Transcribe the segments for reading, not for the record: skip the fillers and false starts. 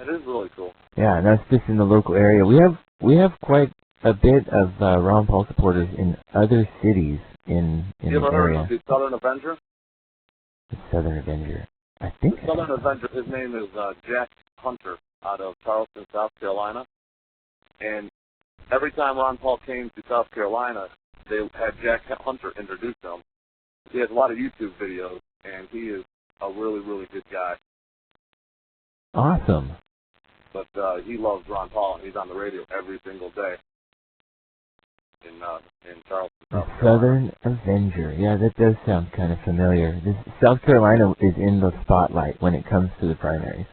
It is really cool. Yeah, and that's just in the local area. We have quite a bit of Ron Paul supporters in other cities in You the ever heard area. of the Southern Avenger? The Southern Avenger. I think The Southern Avenger, his name is Jack Hunter out of Charleston, South Carolina. And every time Ron Paul came to South Carolina, they had Jack Hunter introduce him. He has a lot of YouTube videos, and he is a really, really good guy. Awesome. But he loves Ron Paul, and he's on the radio every single day in Charleston, The South Carolina. Southern Avenger. Yeah, that does sound kind of familiar. South Carolina is in the spotlight when it comes to the primaries.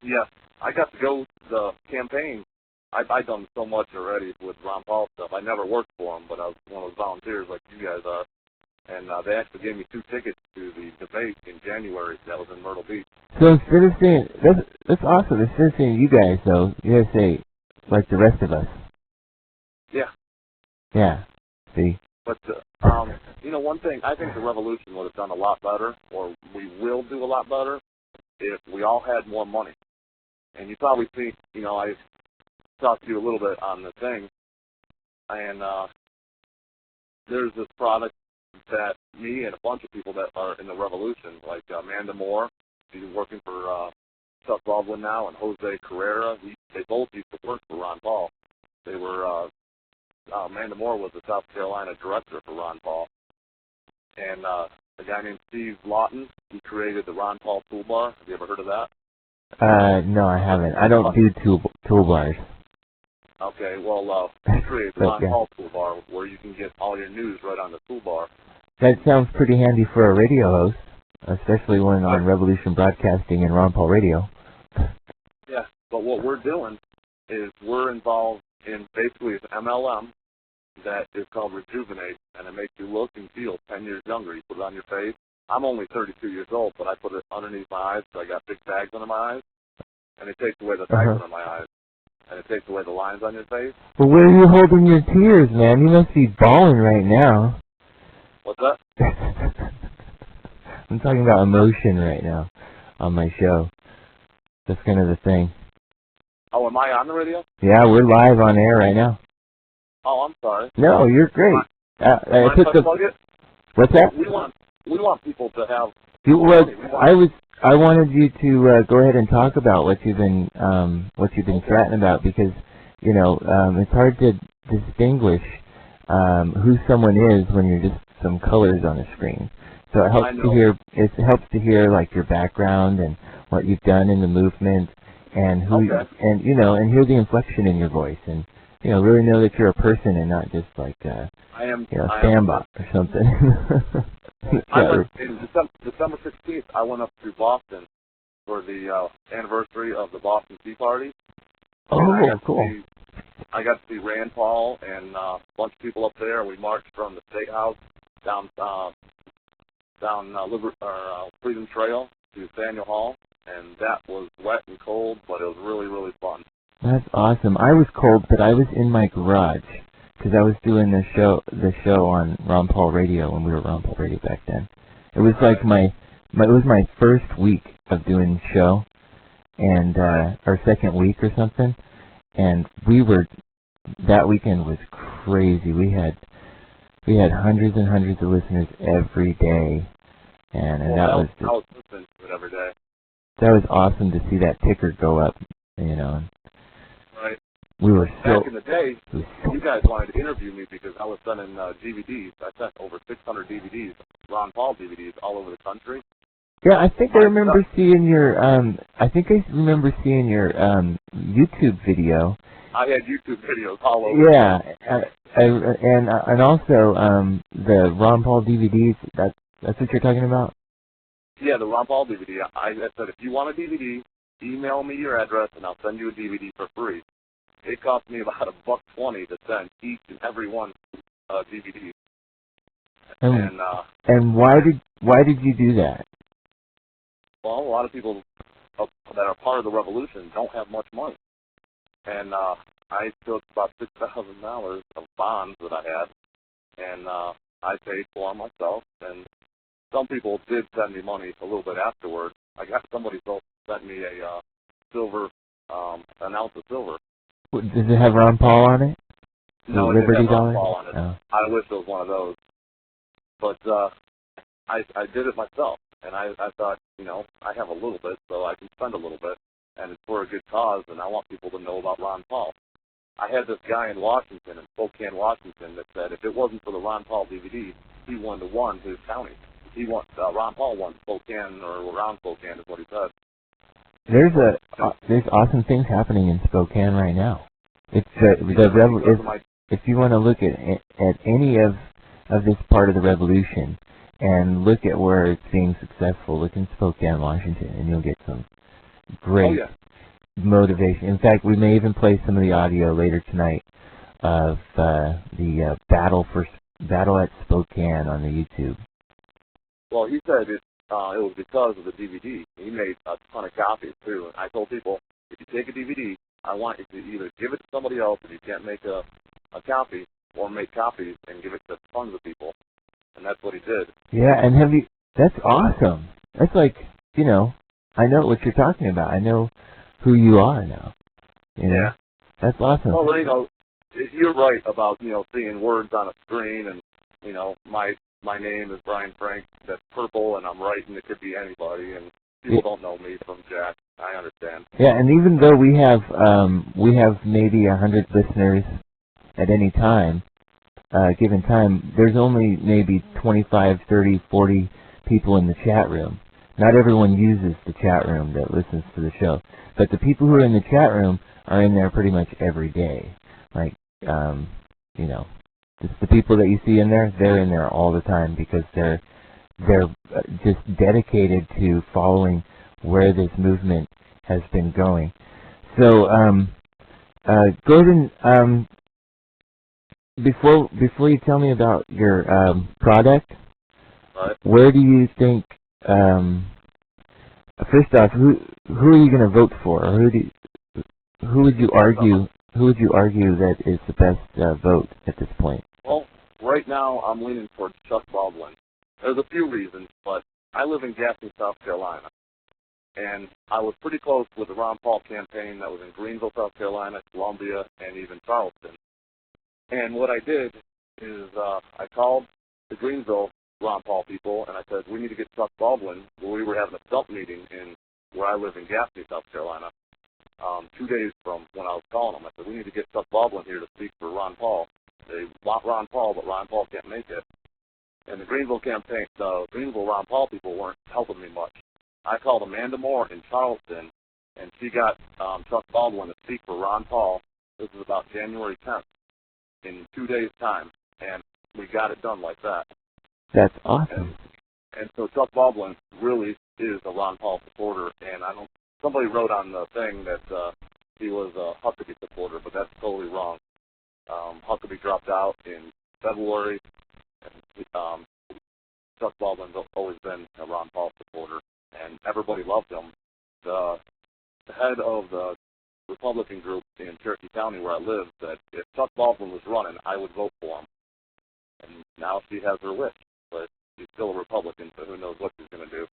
Yeah, I got to go to the campaign. I've done so much already with Ron Paul stuff. I never worked for him, but I was one of those volunteers like you guys are. And they actually gave me 2 tickets to the debate in January. That was in Myrtle Beach. So instead of saying, that's awesome. Instead of saying you guys, though, you guys say, like the rest of us. Yeah. Yeah. See? But, one thing, I think the revolution would have done a lot better, or we will do a lot better, if we all had more money. And you probably see, I talked to you a little bit on the thing, and there's this product that me and a bunch of people that are in the revolution, like Amanda Moore, she's working for Chuck Baldwin now, and Jose Carrera, they both used to work for Ron Paul. They were, Amanda Moore was the South Carolina director for Ron Paul. And a guy named Steve Lawton, he created the Ron Paul toolbar. Have you ever heard of that? No, I haven't. I don't do toolbars. Okay, well, he created the Ron Paul toolbar where you can get all your news right on the toolbar. That sounds pretty handy for a radio host, especially one on Revolution Broadcasting and Ron Paul Radio. Yeah, but what we're doing is we're involved in basically an MLM that is called Rejuvenate, and it makes you look and feel 10 years younger. You put it on your face. I'm only 32 years old, but I put it underneath my eyes, so I got big bags under my eyes, and it takes away the bags under my eyes, and it takes away the lines on your face. Well, where are you holding your tears, man? You must be bawling right now. What's that? I'm talking about emotion right now on my show. That's kind of the thing. Oh, am I on the radio? Yeah, we're live on air right now. Oh, I'm sorry. No, you're great. I took the. What's that? We want people to have. I wanted you to go ahead and talk about what you've been chatting about, because it's hard to distinguish who someone is when you're just some colors on a screen. So it helps to hear. It helps to hear like your background and what you've done in the movement, and who and hear the inflection in your voice, and really know that you're a person and not just like a standbot or something. In December 16th, I went up to Boston for the anniversary of the Boston Tea Party. Oh, cool. I got to see Rand Paul and a bunch of people up there. We marched from the State House down Freedom Trail to Faneuil Hall, and that was wet and cold, but it was really, really fun. That's awesome. I was cold, but I was in my garage because I was doing the show on Ron Paul Radio when we were Ron Paul Radio back then. It was like it was my first week of doing the show, and our second week or something, and that weekend was crazy. We had hundreds and hundreds of listeners every day, and that was just, I was listening to it every day. That was awesome to see that ticker go up, Right. We were back in the day, you guys wanted to interview me because I was sending DVDs. I sent over 600 DVDs, Ron Paul DVDs, all over the country. Yeah, I think I remember seeing your YouTube video. I had YouTube videos all over. Yeah, and also the Ron Paul DVDs. That's what you're talking about. Yeah, the Ron Paul DVD. I said if you want a DVD, email me your address and I'll send you a DVD for free. It cost me about $1.20 to send each and every one DVD. And why did you do that? Well, a lot of people that are part of the revolution don't have much money, and I took about $6,000 of bonds that I had, and I paid for them myself. And some people did send me money a little bit afterward. I got somebody sent me a silver an ounce of silver. Does it have Ron Paul on it? No, it didn't Liberty have Ron dollar? Paul on it. Oh. I wish it was one of those. But I did it myself, and I thought, you know, I have a little bit, so I can spend a little bit, and it's for a good cause, and I want people to know about Ron Paul. I had this guy in Washington, in Spokane, Washington, that said if it wasn't for the Ron Paul DVD, he wouldn't have won his county. Ron Paul won Spokane, or around Spokane is what he said. There's awesome things happening in Spokane right now. It's if you want to look at any of this part of the revolution and look at where it's being successful, look in Spokane, Washington, and you'll get some great motivation. In fact, we may even play some of the audio later tonight of the battle at Spokane on the YouTube. Well, he said it was because of the DVD. He made a ton of copies, too. And I told people, if you take a DVD, I want you to either give it to somebody else if you can't make a copy, or make copies and give it to tons of people. And that's what he did. Yeah, and that's awesome. That's like, you know, I know what you're talking about. I know who you are now. You know? Yeah. That's awesome. Well, you know, you're right about, you know, seeing words on a screen, and, you know, my name is Brian Frank, that's purple, and I'm right, and it could be anybody, and people don't know me from Jack. I understand. Yeah, and even though we have maybe 100 listeners at any time, given time, there's only maybe 25, 30, 40 people in the chat room. Not everyone uses the chat room that listens to the show, but the people who are in the chat room are in there pretty much every day. Like, you know, just the people that you see in there, they're in there all the time because they're just dedicated to following where this movement has been going. So, Gordon, before you tell me about your product, where do you think? First off, who are you going to vote for? Or who would you argue that is the best vote at this point? Well, right now I'm leaning towards Chuck Baldwin. There's a few reasons, but I live in Gaffney, South Carolina, and I was pretty close with the Ron Paul campaign that was in Greenville, South Carolina, Columbia, and even Charleston. And what I did is I called the Greenville Ron Paul people, and I said, we need to get Chuck Baldwin. Well, we were having a dump meeting in where I live in Gaffney, South Carolina, 2 days from when I was calling them. I said, we need to get Chuck Baldwin here to speak for Ron Paul. They want Ron Paul, but Ron Paul can't make it. And the Greenville campaign, the Greenville Ron Paul people weren't helping me much. I called Amanda Moore in Charleston, and she got Chuck Baldwin to speak for Ron Paul. This is about January 10th, in 2 days' time, and we got it done like that. That's awesome. And so Chuck Baldwin really is a Ron Paul supporter, and somebody wrote on the thing that he was a Huckabee supporter, but that's totally wrong. Huckabee dropped out in February, and Chuck Baldwin's always been a Ron Paul supporter, and everybody loved him. The head of the Republican group in Cherokee County where I live said if Chuck Baldwin was running, I would vote for him. And now she has her wish, but she's still a Republican, so who knows what she's going to do.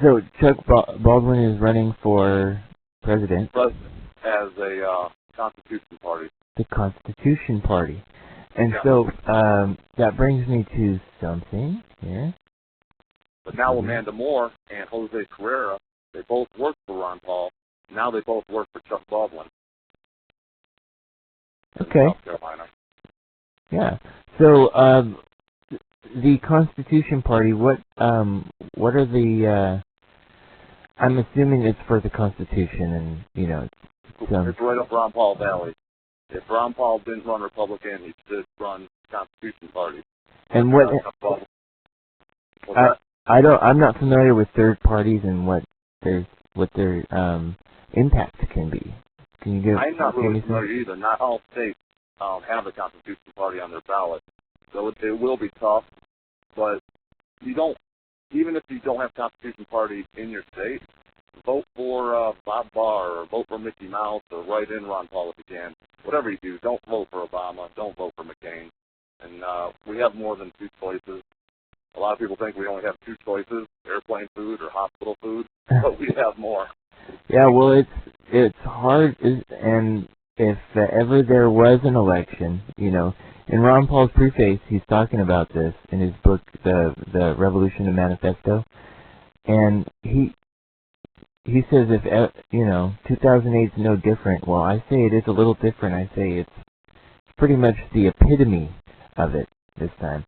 So Chuck Baldwin is running for president? As a Constitution Party. The Constitution Party. And so that brings me to something here. But now Amanda Moore and Jose Carrera, they both work for Ron Paul. Now they both work for Chuck Baldwin. Okay. South Carolina. Yeah. So the Constitution Party, what are the? I'm assuming it's for the Constitution, and you know. It's right up Ron Paul Valley. If Ron Paul didn't run Republican, he should run Constitution Party. And what? I'm not familiar with third parties and what their impact can be. Can you give? I'm not really familiar either. Not all states have the Constitution Party on their ballot, so it will be tough. But you don't, even if you don't have Constitution Party in your state, vote for Bob Barr or vote for Mickey Mouse or write in Ron Paul if you can. Whatever you do, don't vote for Obama. Don't vote for McCain. And we have more than two choices. A lot of people think we only have two choices, airplane food or hospital food, but we have more. Yeah, well, it's hard, and if ever there was an election, in Ron Paul's preface, he's talking about this in his book, the Revolution and Manifesto, and he says if 2008 is no different. Well, I say it is a little different. I say it's pretty much the epitome of it this time.